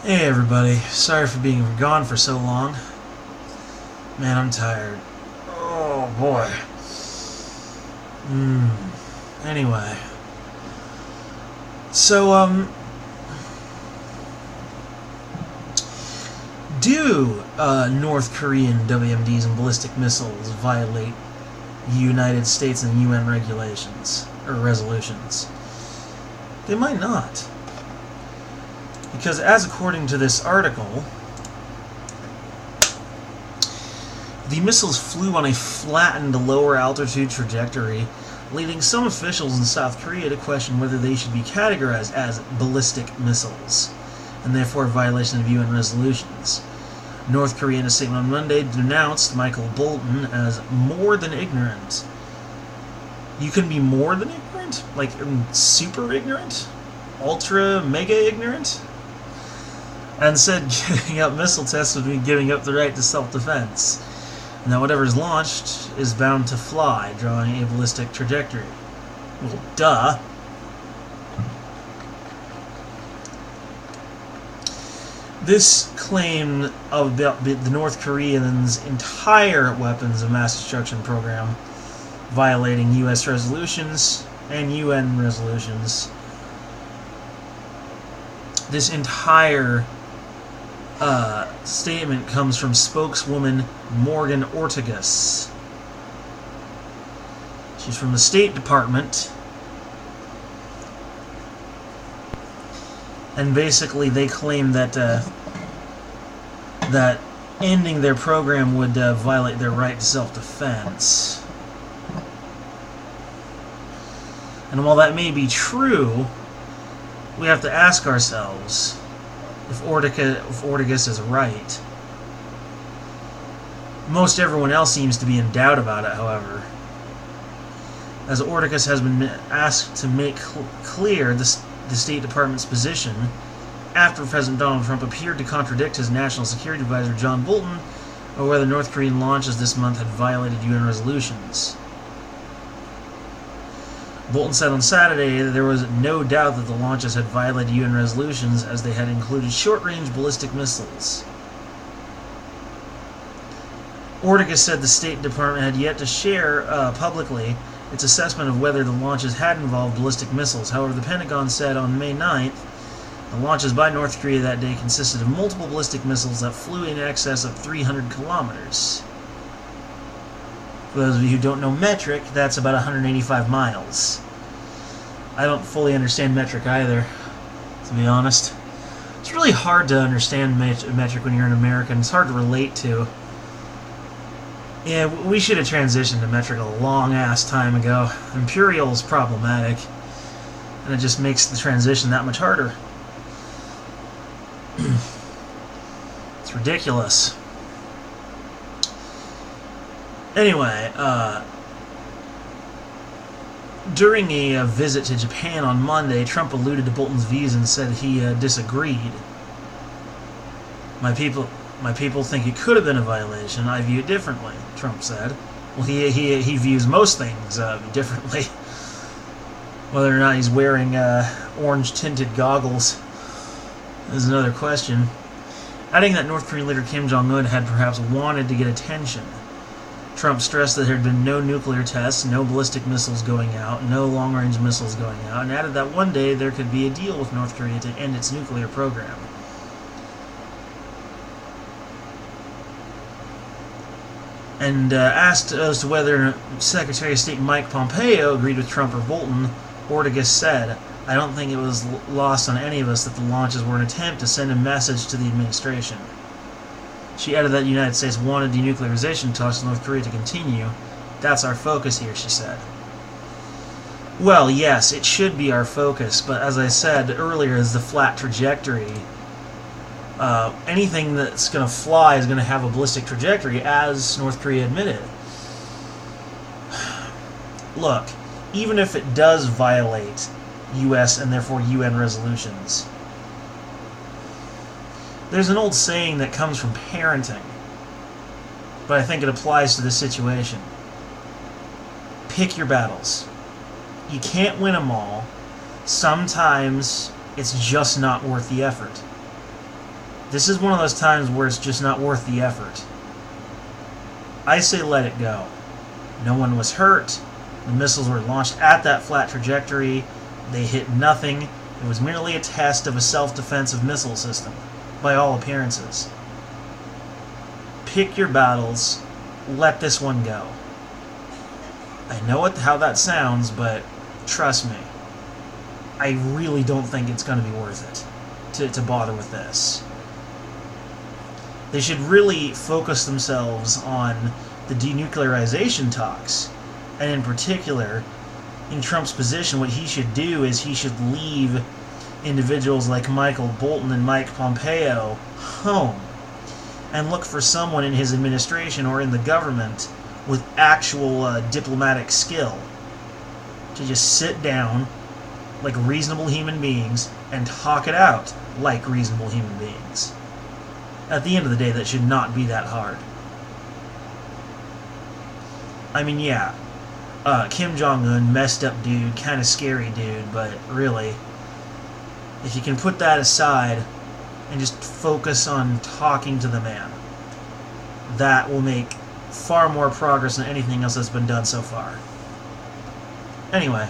Hey everybody, sorry for being gone for so long. Man, I'm tired. Oh boy. Anyway. So, do North Korean WMDs and ballistic missiles violate United States and UN regulations, or resolutions? They might not. Because as according to this article, the missiles flew on a flattened lower altitude trajectory, leading some officials in South Korea to question whether they should be categorized as ballistic missiles, and therefore a violation of UN resolutions. North Korea, in a statement on Monday, denounced Michael Bolton as more than ignorant. You can be more than ignorant? Like, super ignorant? Ultra, mega ignorant? And said giving up missile tests would be giving up the right to self-defense, and that whatever is launched is bound to fly, drawing a ballistic trajectory. Well, duh. This claim of the North Koreans' entire weapons of mass destruction program violating U.S. resolutions and UN resolutions. This entire statement comes from spokeswoman Morgan Ortagus. She's from the State Department. And basically they claim that that ending their program would violate their right to self-defense. And while that may be true, we have to ask ourselves if Ortagus is right. Most everyone else seems to be in doubt about it, however, as Ortagus has been asked to make clear the State Department's position after President Donald Trump appeared to contradict his National Security Advisor John Bolton over whether North Korean launches this month had violated UN resolutions. Bolton said on Saturday that there was no doubt that the launches had violated UN resolutions as they had included short-range ballistic missiles. Ortagus said the State Department had yet to share publicly its assessment of whether the launches had involved ballistic missiles. However, the Pentagon said on May 9th the launches by North Korea that day consisted of multiple ballistic missiles that flew in excess of 300 kilometers. For those of you who don't know metric, that's about 185 miles. I don't fully understand metric either, to be honest. It's really hard to understand metric when you're an American. It's hard to relate to. Yeah, we should have transitioned to metric a long-ass time ago. Imperial is problematic, and it just makes the transition that much harder. It's ridiculous. Anyway, during a visit to Japan on Monday, Trump alluded to Bolton's views and said he disagreed. My people think it could have been a violation. I view it differently, Trump said. Well, he views most things differently. Whether or not he's wearing orange-tinted goggles is another question. Adding that North Korean leader Kim Jong-un had perhaps wanted to get attention. Trump stressed that there had been no nuclear tests, no ballistic missiles going out, no long-range missiles going out, and added that one day there could be a deal with North Korea to end its nuclear program. And asked as to whether Secretary of State Mike Pompeo agreed with Trump or Bolton, Ortagus said, "I don't think it was lost on any of us that the launches were an attempt to send a message to the administration." She added that the United States wanted denuclearization talks with North Korea to continue. "That's our focus here," she said. Well, yes, it should be our focus, but as I said earlier, is the flat trajectory. Anything that's going to fly is going to have a ballistic trajectory, as North Korea admitted. Look, even if it does violate U.S. and therefore UN resolutions, there's an old saying that comes from parenting, but I think it applies to this situation. Pick your battles. You can't win them all. Sometimes it's just not worth the effort. This is one of those times where it's just not worth the effort. I say let it go. No one was hurt. The missiles were launched at that flat trajectory. They hit nothing. It was merely a test of a self-defensive missile system, by all appearances. Pick your battles. Let this one go. I know how that sounds, but trust me, I really don't think it's going to be worth it to bother with this. They should really focus themselves on the denuclearization talks, and in particular, in Trump's position, what he should do is he should leave individuals like Michael Bolton and Mike Pompeo home and look for someone in his administration or in the government with actual diplomatic skill to just sit down like reasonable human beings and talk it out like reasonable human beings. At the end of the day, that should not be that hard. I mean, yeah, Kim Jong-un, messed up dude, kind of scary dude, but really, if you can put that aside and just focus on talking to the man, that will make far more progress than anything else that's been done so far. Anyway,